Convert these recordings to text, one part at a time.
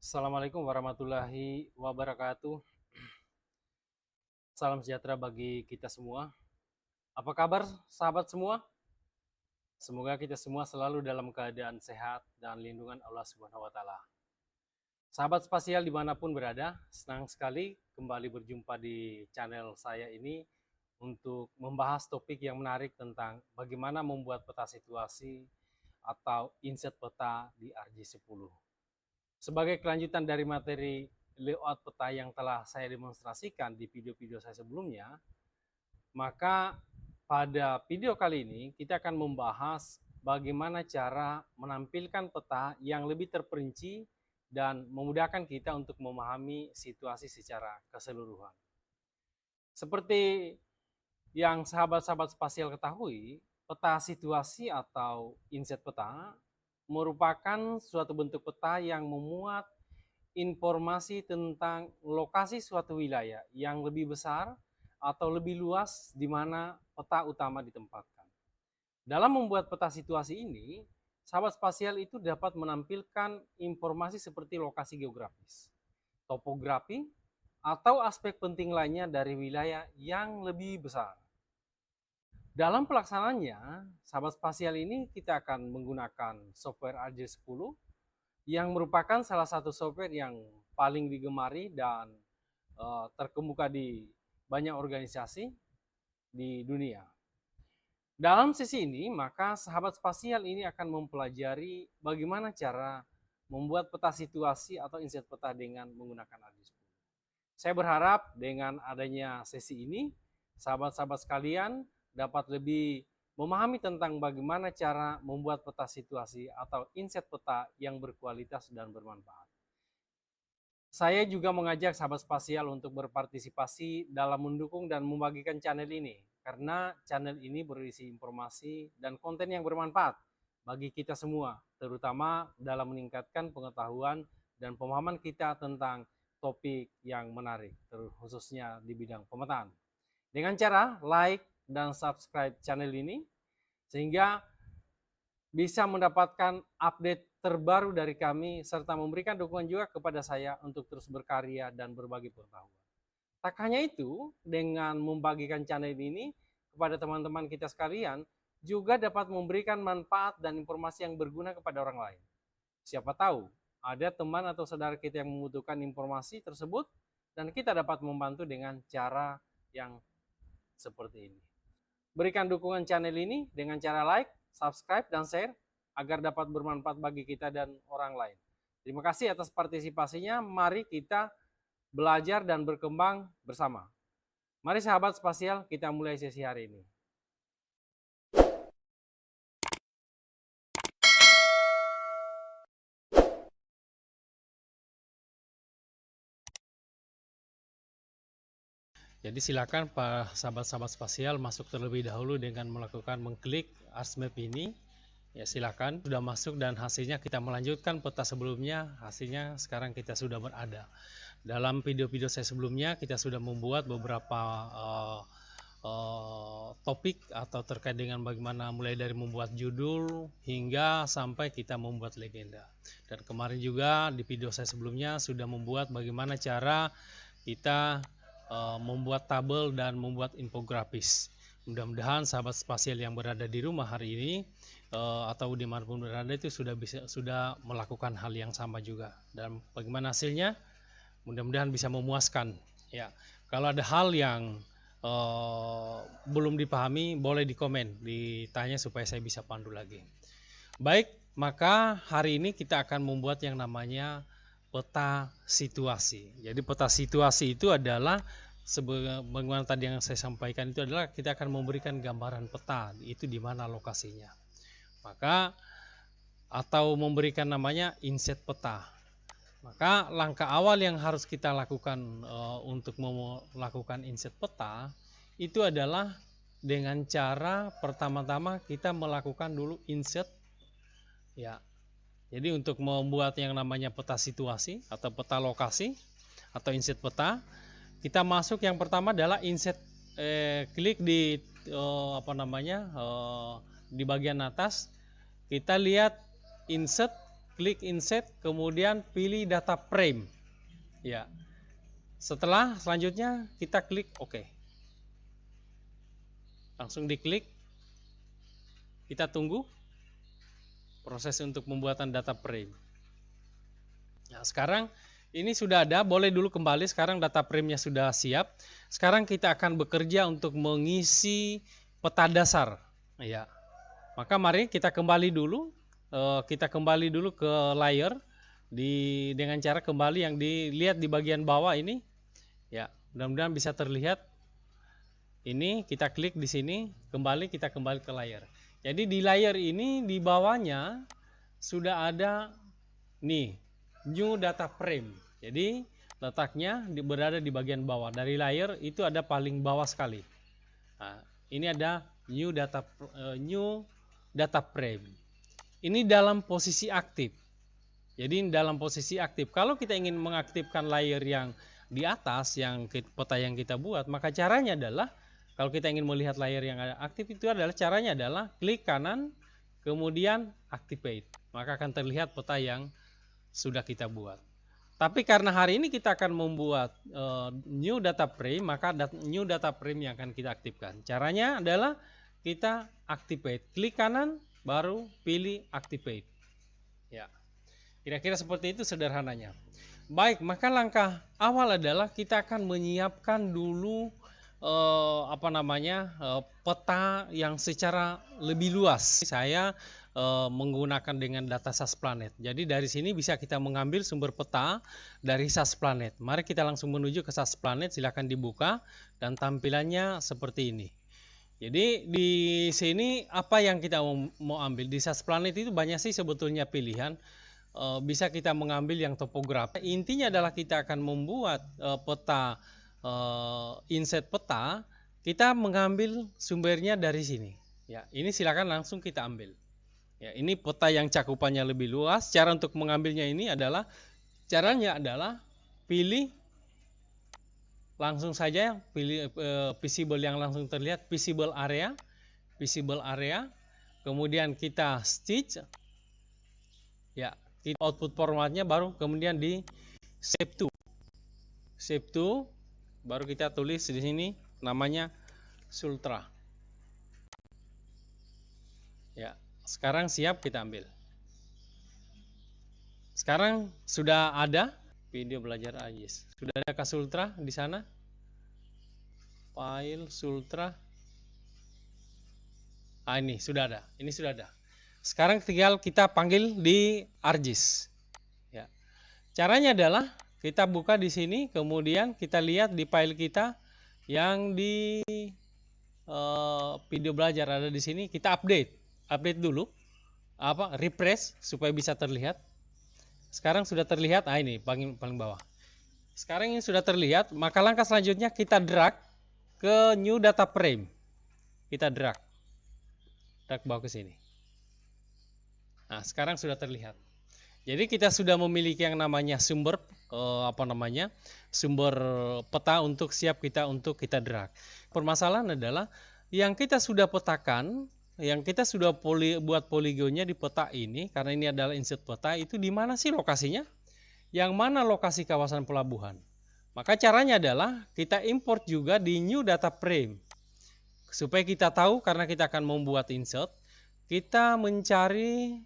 Assalamualaikum warahmatullahi wabarakatuh. Salam sejahtera bagi kita semua. Apa kabar sahabat semua? Semoga kita semua selalu dalam keadaan sehat dan lindungan Allah Subhanahu wa Ta'ala. Sahabat spasial dimanapun berada, senang sekali kembali berjumpa di channel saya ini untuk membahas topik yang menarik tentang bagaimana membuat peta situasi atau inset peta di RJ10. Sebagai kelanjutan dari materi layout peta yang telah saya demonstrasikan di video-video saya sebelumnya, maka pada video kali ini kita akan membahas bagaimana cara menampilkan peta yang lebih terperinci dan memudahkan kita untuk memahami situasi secara keseluruhan. Seperti yang sahabat-sahabat spasial ketahui, peta situasi atau inset peta merupakan suatu bentuk peta yang memuat informasi tentang lokasi suatu wilayah yang lebih besar atau lebih luas di mana peta utama ditempatkan. Dalam membuat peta situasi ini, sahabat spasial itu dapat menampilkan informasi seperti lokasi geografis, topografi, atau aspek penting lainnya dari wilayah yang lebih besar. Dalam pelaksanaannya, sahabat spasial ini kita akan menggunakan software RJ10 yang merupakan salah satu software yang paling digemari dan terkemuka di banyak organisasi di dunia. Dalam sesi ini, maka sahabat spasial ini akan mempelajari bagaimana cara membuat peta situasi atau inset peta dengan menggunakan RJ10. Saya berharap dengan adanya sesi ini, sahabat-sahabat sekalian dapat lebih memahami tentang bagaimana cara membuat peta situasi atau inset peta yang berkualitas dan bermanfaat. Saya juga mengajak sahabat spasial untuk berpartisipasi dalam mendukung dan membagikan channel ini, karena channel ini berisi informasi dan konten yang bermanfaat bagi kita semua, terutama dalam meningkatkan pengetahuan dan pemahaman kita tentang topik yang menarik, khususnya di bidang pemetaan. Dengan cara like dan subscribe channel ini, sehingga bisa mendapatkan update terbaru dari kami, serta memberikan dukungan juga kepada saya untuk terus berkarya dan berbagi pengetahuan. Tak hanya itu, dengan membagikan channel ini kepada teman-teman kita sekalian, juga dapat memberikan manfaat dan informasi yang berguna kepada orang lain. Siapa tahu, ada teman atau saudara kita yang membutuhkan informasi tersebut, dan kita dapat membantu dengan cara yang seperti ini. Berikan dukungan channel ini dengan cara like, subscribe, dan share agar dapat bermanfaat bagi kita dan orang lain. Terima kasih atas partisipasinya. Mari kita belajar dan berkembang bersama. Mari sahabat spasial, kita mulai sesi hari ini. Jadi silakan Pak sahabat-sahabat spasial masuk terlebih dahulu dengan melakukan mengklik ArcMap ini. Ya silakan, sudah masuk dan hasilnya kita melanjutkan peta sebelumnya, hasilnya sekarang kita sudah berada. Dalam video-video saya sebelumnya kita sudah membuat beberapa topik atau terkait dengan bagaimana mulai dari membuat judul hingga sampai kita membuat legenda. Dan kemarin juga di video saya sebelumnya sudah membuat bagaimana cara kita membuat tabel dan membuat infografis. Mudah-mudahan sahabat spasial yang berada di rumah hari ini atau dimanapun berada itu sudah melakukan hal yang sama juga. Dan bagaimana hasilnya? Mudah-mudahan bisa memuaskan. Ya, kalau ada hal yang belum dipahami, boleh dikomen, ditanya supaya saya bisa pandu lagi. Baik, maka hari ini kita akan membuat yang namanya peta situasi. Jadi peta situasi itu adalah sebagaimana tadi yang saya sampaikan itu adalah kita akan memberikan gambaran peta itu di mana lokasinya. Maka atau memberikan namanya inset peta. Maka langkah awal yang harus kita lakukan untuk melakukan inset peta itu adalah dengan cara pertama-tama kita melakukan dulu insert ya. Jadi untuk membuat yang namanya peta situasi atau peta lokasi atau inset peta, kita masuk yang pertama adalah inset, klik di di bagian atas, kita lihat insert klik insert, kemudian pilih data frame. Ya. Setelah selanjutnya kita klik OK. Langsung diklik. Kita tunggu proses untuk pembuatan data frame. Nah, sekarang ini sudah ada, boleh dulu kembali. Sekarang data frame-nya sudah siap. Sekarang kita akan bekerja untuk mengisi peta dasar. Ya. Maka mari kita kembali dulu. Kita kembali dulu ke layer dengan cara kembali yang dilihat di bagian bawah ini. Ya, mudah-mudahan bisa terlihat. Ini kita klik di sini, kita kembali ke layer. Jadi di layer ini di bawahnya sudah ada nih new data frame. Jadi letaknya berada di bagian bawah. Dari layer itu ada paling bawah sekali. Nah, ini ada new data frame. Ini dalam posisi aktif. Jadi dalam posisi aktif. Kalau kita ingin mengaktifkan layer yang di atas, yang peta yang kita buat, maka caranya adalah kalau kita ingin melihat layer yang ada aktif itu caranya adalah klik kanan, kemudian activate. Maka akan terlihat peta yang sudah kita buat. Tapi karena hari ini kita akan membuat new data frame, maka new data frame yang akan kita aktifkan. Caranya adalah kita activate. Klik kanan, baru pilih activate. Ya. Kira-kira seperti itu sederhananya. Baik, maka langkah awal adalah kita akan menyiapkan dulu peta yang secara lebih luas. Saya menggunakan dengan data SAS Planet. Jadi dari sini bisa kita mengambil sumber peta dari SAS Planet. Mari kita langsung menuju ke SAS Planet, silakan dibuka dan tampilannya seperti ini. Jadi di sini apa yang kita mau ambil di SAS Planet itu banyak sih sebetulnya pilihan. Bisa kita mengambil yang topografi. Intinya adalah kita akan membuat peta insert peta, kita mengambil sumbernya dari sini. Ya, ini silakan langsung kita ambil. Ya, ini peta yang cakupannya lebih luas. Cara untuk mengambilnya ini caranya adalah pilih langsung saja, pilih visible yang langsung terlihat, visible area, kemudian kita stitch. Ya, output formatnya baru kemudian di save to, baru kita tulis di sini namanya Sultra. Ya, sekarang siap kita ambil. Sekarang sudah ada video belajar AJIS. Sudah ada Sultra di sana? File Sultra. Ini sudah ada. Ini sudah ada. Sekarang tinggal kita panggil di ArcGIS. Ya. Caranya adalah kita buka di sini, kemudian kita lihat di file kita yang di video belajar ada di sini. Kita update dulu, refresh supaya bisa terlihat. Sekarang sudah terlihat. Ini paling bawah. Sekarang ini sudah terlihat. Maka langkah selanjutnya kita drag ke new data frame. Kita drag bawa ke sini. Nah, sekarang sudah terlihat. Jadi kita sudah memiliki yang namanya sumber sumber peta untuk siap untuk kita drag. Permasalahan adalah yang kita sudah petakan, yang kita sudah buat poligonnya di peta ini, karena ini adalah insert peta, itu di mana sih lokasinya? Yang mana lokasi kawasan pelabuhan? Maka caranya adalah kita import juga di new data frame. Supaya kita tahu, karena kita akan membuat insert, kita mencari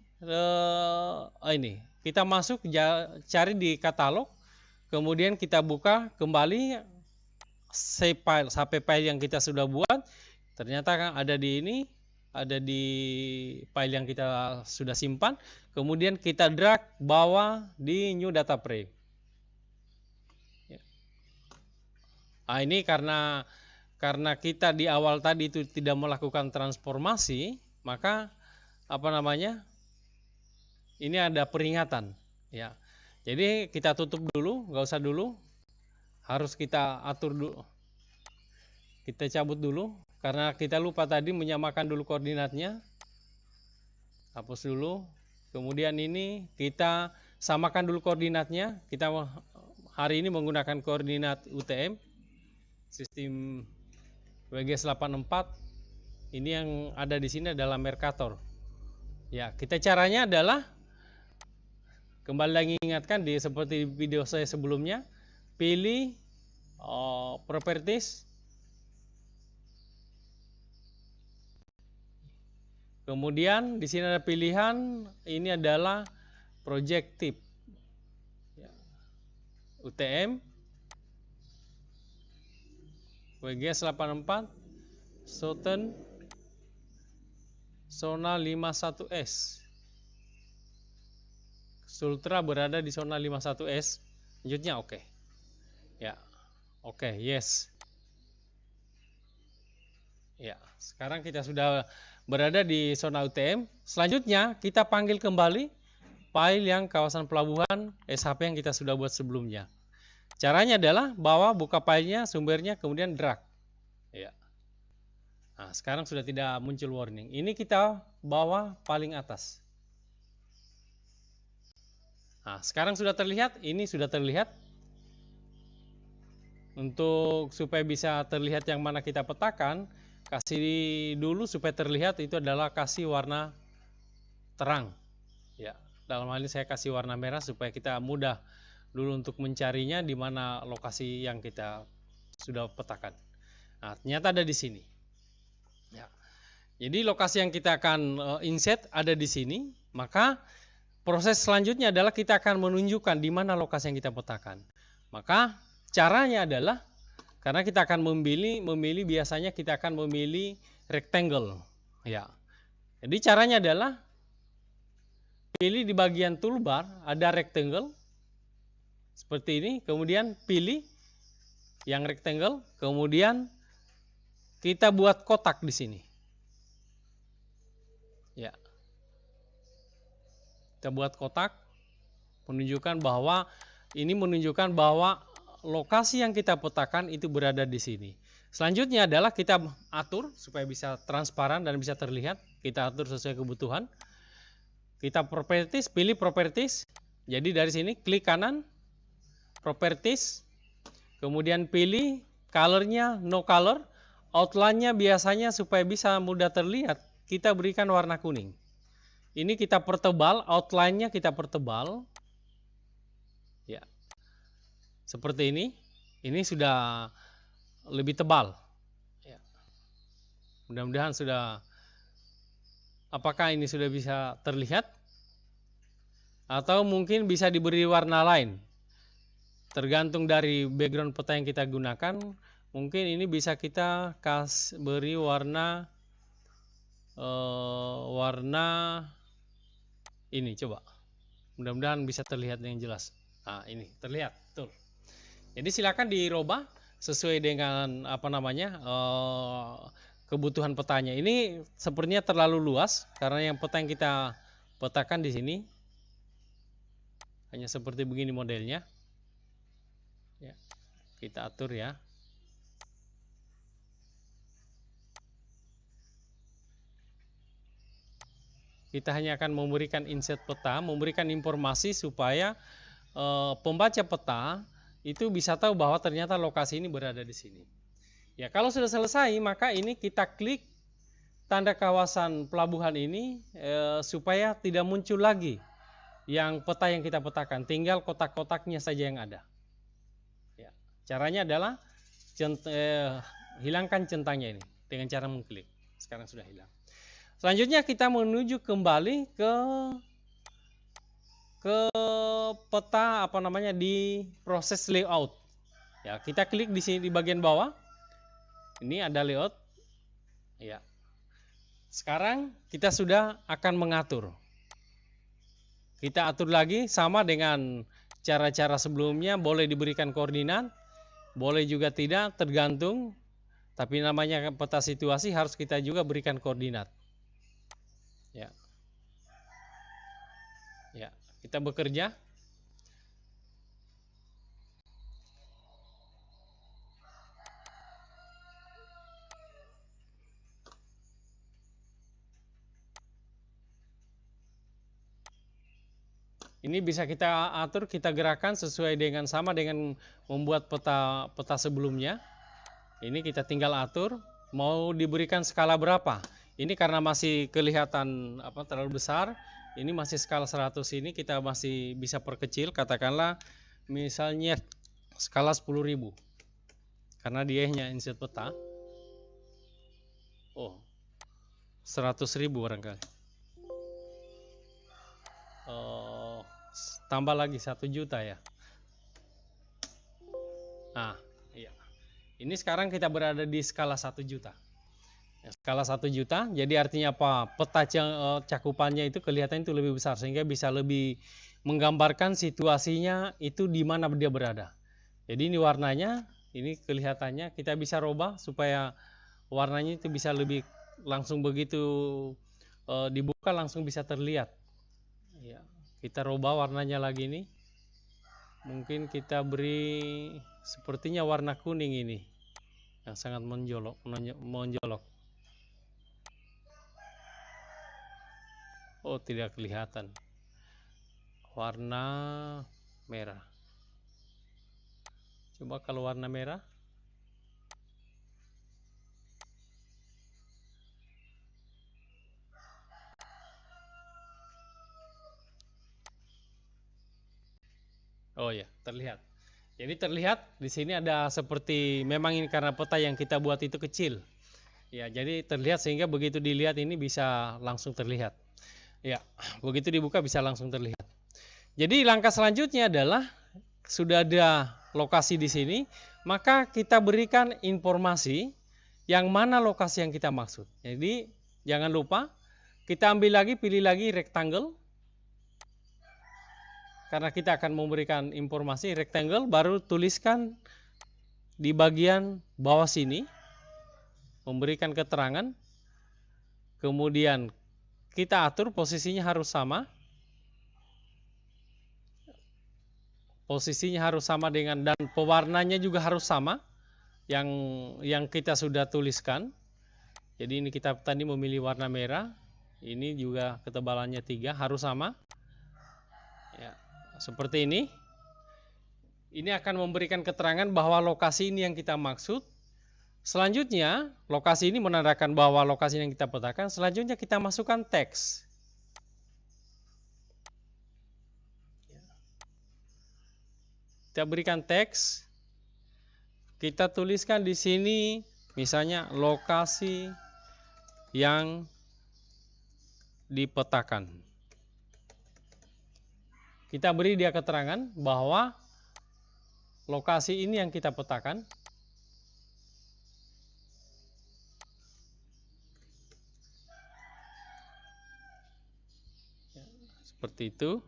kita masuk cari di katalog, kemudian kita buka kembali save file yang kita sudah buat. Ternyata kan ada di ini, ada di file yang kita sudah simpan, kemudian kita drag bawa di new data frame. Ini karena kita di awal tadi itu tidak melakukan transformasi, maka ini ada peringatan, ya. Jadi kita tutup dulu, nggak usah dulu, harus kita atur dulu, kita cabut dulu karena kita lupa tadi menyamakan dulu koordinatnya. Hapus dulu, kemudian ini kita samakan dulu koordinatnya. Kita hari ini menggunakan koordinat UTM, sistem WGS84. Ini yang ada di sini adalah Mercator. Ya, kita caranya adalah Kembali lagi ingatkan seperti video saya sebelumnya, pilih properties, kemudian di sini ada pilihan, ini adalah project type, UTM, WGS 84, Southern, zona 51S. Sultra berada di zona 51S. Selanjutnya oke. Ya. Oke, yes. Ya, sekarang kita sudah berada di zona UTM. Selanjutnya kita panggil kembali file yang kawasan pelabuhan SHP yang kita sudah buat sebelumnya. Caranya adalah buka filenya, sumbernya, kemudian drag. Ya. Nah, sekarang sudah tidak muncul warning. Ini kita bawa paling atas. Nah, sekarang sudah terlihat, ini sudah terlihat. Untuk supaya bisa terlihat yang mana kita petakan, kasih dulu supaya terlihat itu adalah kasih warna terang. Ya, dalam hal ini saya kasih warna merah supaya kita mudah dulu untuk mencarinya di mana lokasi yang kita sudah petakan. Nah, ternyata ada di sini. Ya. Jadi lokasi yang kita akan insert ada di sini, maka proses selanjutnya adalah kita akan menunjukkan di mana lokasi yang kita petakan. Maka caranya adalah karena kita akan memilih biasanya kita akan memilih rectangle, ya. Jadi caranya adalah pilih di bagian toolbar ada rectangle seperti ini, kemudian pilih yang rectangle, kemudian kita buat kotak di sini. Ya. Kita buat kotak menunjukkan bahwa lokasi yang kita petakan itu berada di sini. Selanjutnya adalah kita atur supaya bisa transparan dan bisa terlihat. Kita atur sesuai kebutuhan. Kita properties, pilih properties. Jadi dari sini klik kanan, properties. Kemudian pilih colornya no color. Outline-nya biasanya supaya bisa mudah terlihat, kita berikan warna kuning. Ini kita pertebal, outline-nya kita pertebal. Ya. Seperti ini sudah lebih tebal. Ya. Mudah-mudahan sudah, apakah ini sudah bisa terlihat? Atau mungkin bisa diberi warna lain. Tergantung dari background peta yang kita gunakan, mungkin ini bisa kita beri warna ini, coba. Mudah-mudahan bisa terlihat dengan jelas. Nah, ini terlihat, betul. Jadi silakan dirubah sesuai dengan kebutuhan petanya. Ini sepertinya terlalu luas karena yang peta yang kita petakan di sini hanya seperti begini modelnya. Ya, kita atur ya. Kita hanya akan memberikan insert peta, memberikan informasi supaya pembaca peta itu bisa tahu bahwa ternyata lokasi ini berada di sini. Ya, kalau sudah selesai, maka ini kita klik tanda kawasan pelabuhan ini supaya tidak muncul lagi yang peta yang kita petakan, tinggal kotak-kotaknya saja yang ada. Ya, caranya adalah hilangkan centangnya ini dengan cara mengklik. Sekarang sudah hilang. Selanjutnya kita menuju kembali ke peta di proses layout. Ya, kita klik di sini di bagian bawah. Ini ada layout. Ya. Sekarang kita sudah akan mengatur. Kita atur lagi sama dengan cara-cara sebelumnya, boleh diberikan koordinat, boleh juga tidak, tergantung. Tapi namanya peta situasi harus kita juga berikan koordinat. Ya. Ya. Kita bekerja. Ini bisa kita atur, kita gerakan sesuai dengan sama dengan membuat peta sebelumnya. Ini kita tinggal atur, mau diberikan skala berapa. Ini karena masih kelihatan terlalu besar, Ini masih skala 100, ini kita masih bisa perkecil, katakanlah misalnya skala 10.000. Karena dia hanya inset peta. Oh, 100.000 barangkali. Tambah lagi 1 juta ya. Nah, iya. Ini sekarang kita berada di skala 1 juta. Skala 1 juta, jadi artinya apa? Peta cakupannya itu kelihatan itu lebih besar, sehingga bisa lebih menggambarkan situasinya itu di mana dia berada. Jadi ini warnanya, ini kelihatannya kita bisa rubah supaya warnanya itu bisa lebih langsung begitu dibuka langsung bisa terlihat. Ya, kita rubah warnanya lagi nih. Mungkin kita beri sepertinya warna kuning ini yang sangat menjolok. Oh, tidak kelihatan. Warna merah. Coba kalau warna merah. Oh ya, terlihat. Jadi terlihat di sini ada seperti, memang ini karena peta yang kita buat itu kecil. Ya, jadi terlihat sehingga begitu dilihat ini bisa langsung terlihat. Ya, begitu dibuka bisa langsung terlihat. Jadi langkah selanjutnya adalah sudah ada lokasi di sini, maka kita berikan informasi yang mana lokasi yang kita maksud. Jadi jangan lupa kita ambil lagi, pilih lagi rectangle. Karena kita akan memberikan informasi rectangle, baru tuliskan di bagian bawah sini, memberikan keterangan. Kemudian kita atur posisinya harus sama. Posisinya harus sama dengan, dan pewarnanya juga harus sama yang kita sudah tuliskan. Jadi ini kita tadi memilih warna merah, ini juga ketebalannya 3 harus sama ya, seperti ini. Ini akan memberikan keterangan bahwa lokasi ini yang kita maksud. Selanjutnya lokasi ini menandakan bahwa lokasi yang kita petakan. Selanjutnya kita masukkan teks. Kita berikan teks. Kita tuliskan di sini misalnya lokasi yang dipetakan. Kita beri dia keterangan bahwa lokasi ini yang kita petakan. Seperti itu.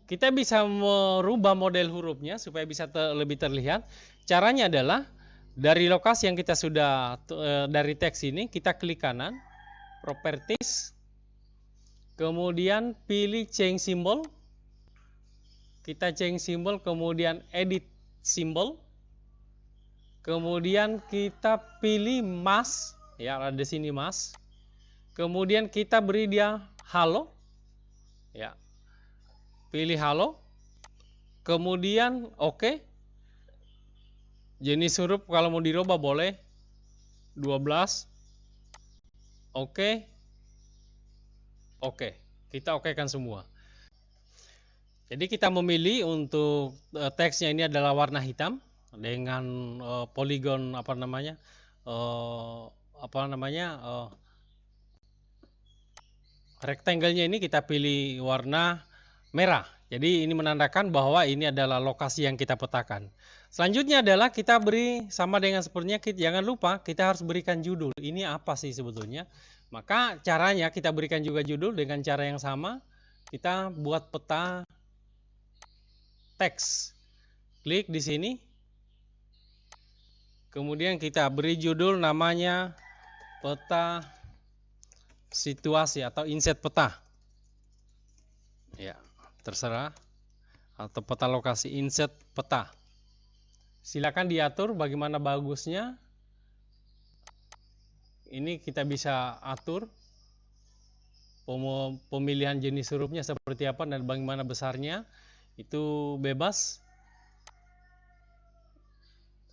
Kita bisa merubah model hurufnya supaya bisa lebih terlihat. Caranya adalah dari lokasi yang kita sudah dari teks ini, kita klik kanan, properties, kemudian pilih change symbol. Kita change symbol, kemudian edit symbol. Kemudian kita pilih mask, ya ada di sini mask. Kemudian kita beri dia halo. Ya. Pilih halo, kemudian oke. Jenis huruf kalau mau dirubah boleh 12. Oke. Oke, kita okekan semua. Jadi kita memilih untuk teksnya ini adalah warna hitam dengan poligon rectangle-nya ini kita pilih warna merah. Jadi ini menandakan bahwa ini adalah lokasi yang kita petakan. Selanjutnya adalah kita beri sama dengan sepertinya, jangan lupa kita harus berikan judul. Ini apa sih sebetulnya? Maka caranya kita berikan juga judul dengan cara yang sama. Kita buat peta teks. Klik di sini. Kemudian kita beri judul namanya peta situasi atau inset peta. Ya. Terserah, atau peta lokasi, inset peta. Silakan diatur bagaimana bagusnya. Ini kita bisa atur pemilihan jenis hurufnya seperti apa dan bagaimana besarnya, itu bebas.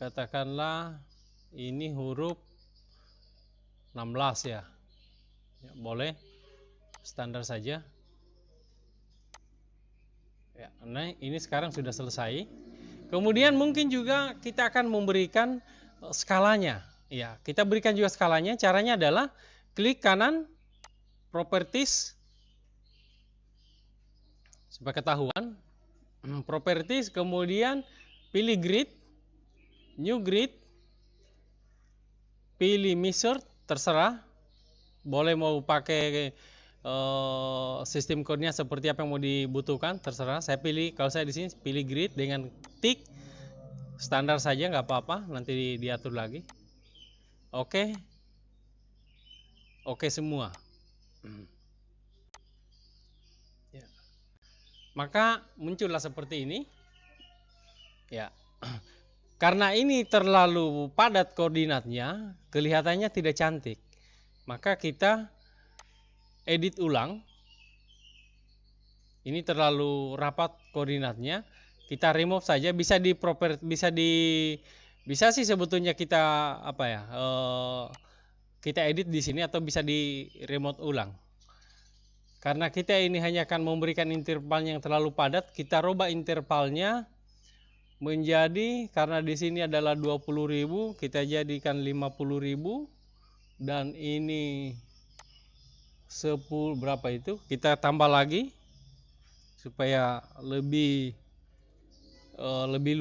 Katakanlah ini huruf 16 ya. Ya, boleh standar saja. Ya, nah ini sekarang sudah selesai. Kemudian mungkin juga kita akan memberikan skalanya. Ya, kita berikan juga skalanya. Caranya adalah klik kanan properties supaya ketahuan. Properties, kemudian pilih grid, new grid, pilih measure, terserah. Boleh mau pakai sistem code-nya seperti apa yang mau dibutuhkan, terserah. Saya pilih, kalau saya di sini pilih grid dengan tick standar saja, nggak apa-apa, nanti diatur lagi. Oke, oke semua. Ya. Maka muncullah seperti ini. Ya, karena ini terlalu padat koordinatnya, kelihatannya tidak cantik. Maka kita edit ulang. Ini terlalu rapat koordinatnya. Kita remove saja. Bisa sih sebetulnya kita apa ya? Kita edit di sini atau bisa di remote ulang. Karena kita ini hanya akan memberikan interval yang terlalu padat, kita rubah intervalnya menjadi, karena di sini adalah 20.000, kita jadikan 50.000, dan ini 10 berapa itu, kita tambah lagi supaya lebih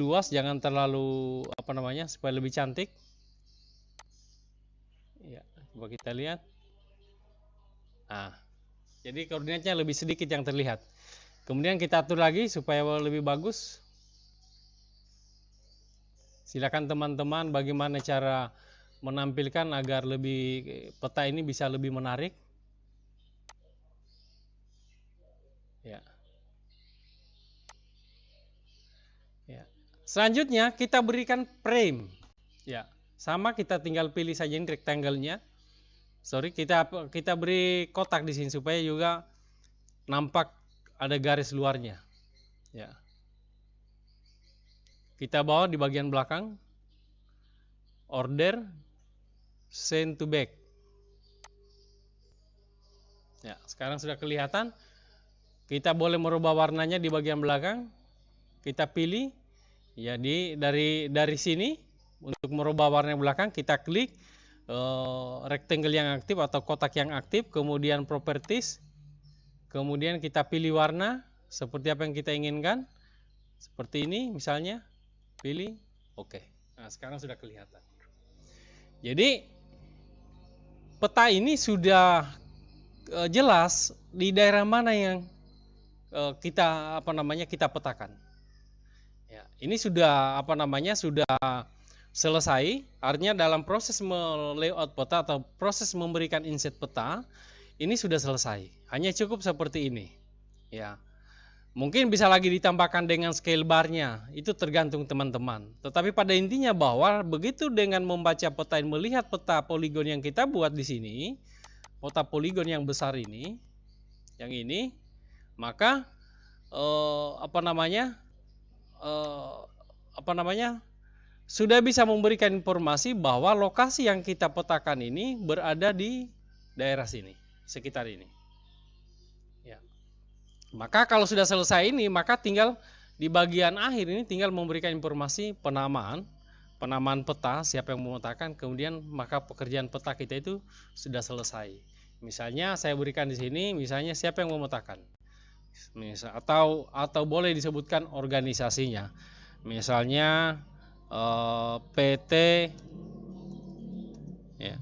luas, jangan terlalu apa namanya, supaya lebih cantik. Ya, coba kita lihat. Nah, jadi koordinatnya lebih sedikit yang terlihat. Kemudian kita atur lagi supaya lebih bagus. Silakan teman-teman bagaimana cara menampilkan agar peta ini bisa lebih menarik. Ya. Ya. Selanjutnya kita berikan frame. Ya, sama kita tinggal pilih saja ini rectangle-nya. Sorry, kita beri kotak di sini supaya juga nampak ada garis luarnya. Ya. Kita bawa di bagian belakang, order, send to back. Ya, sekarang sudah kelihatan. Kita boleh merubah warnanya di bagian belakang. Kita pilih, ya dari sini untuk merubah warna belakang kita klik rectangle yang aktif atau kotak yang aktif, kemudian properties, kemudian kita pilih warna seperti apa yang kita inginkan. Seperti ini misalnya. Pilih oke. Nah, sekarang sudah kelihatan. Jadi peta ini sudah jelas di daerah mana yang kita petakan. Ya, ini sudah sudah selesai. Artinya dalam proses layout peta atau proses memberikan inset peta ini sudah selesai. Hanya cukup seperti ini. Ya. Mungkin bisa lagi ditambahkan dengan scale bar-nya, itu tergantung teman-teman. Tetapi pada intinya bahwa begitu dengan membaca peta dan melihat peta poligon yang kita buat di sini, peta poligon yang besar ini, yang ini, maka sudah bisa memberikan informasi bahwa lokasi yang kita petakan ini berada di daerah sini, sekitar ini. Maka kalau sudah selesai ini, maka tinggal di bagian akhir ini tinggal memberikan informasi penamaan peta, siapa yang memetakan, kemudian maka pekerjaan peta kita itu sudah selesai. Misalnya saya berikan di sini, misalnya siapa yang memetakan, atau boleh disebutkan organisasinya, misalnya PT ya,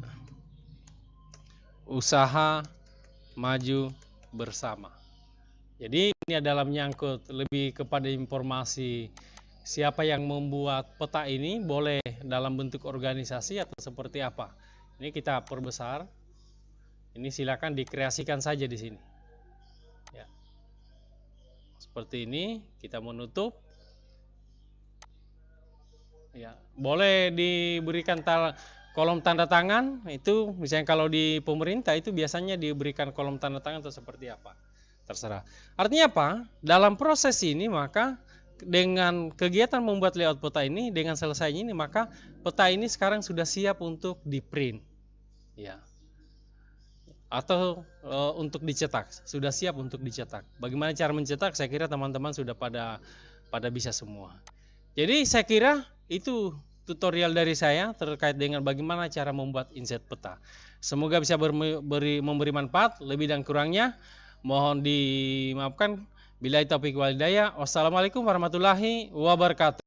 Usaha Maju Bersama. Jadi ini adalah menyangkut lebih kepada informasi siapa yang membuat peta ini, boleh dalam bentuk organisasi atau seperti apa. Ini kita perbesar. Ini silakan dikreasikan saja di sini. Ya. Seperti ini kita menutup. Ya, boleh diberikan kolom tanda tangan. Itu misalnya kalau di pemerintah itu biasanya diberikan kolom tanda tangan atau seperti apa. Terserah. Artinya apa? Dalam proses ini maka dengan kegiatan membuat layout peta ini, dengan selesainya ini maka peta ini sekarang sudah siap untuk di print. Ya. atau untuk dicetak, sudah siap untuk dicetak. Bagaimana cara mencetak? Saya kira teman-teman sudah pada bisa semua. Jadi saya kira itu tutorial dari saya terkait dengan bagaimana cara membuat inset peta. Semoga bisa memberi manfaat. Lebih dan kurangnya mohon dimaafkan. Billahi taufiq wal hidayah. Wassalamualaikum warahmatullahi wabarakatuh.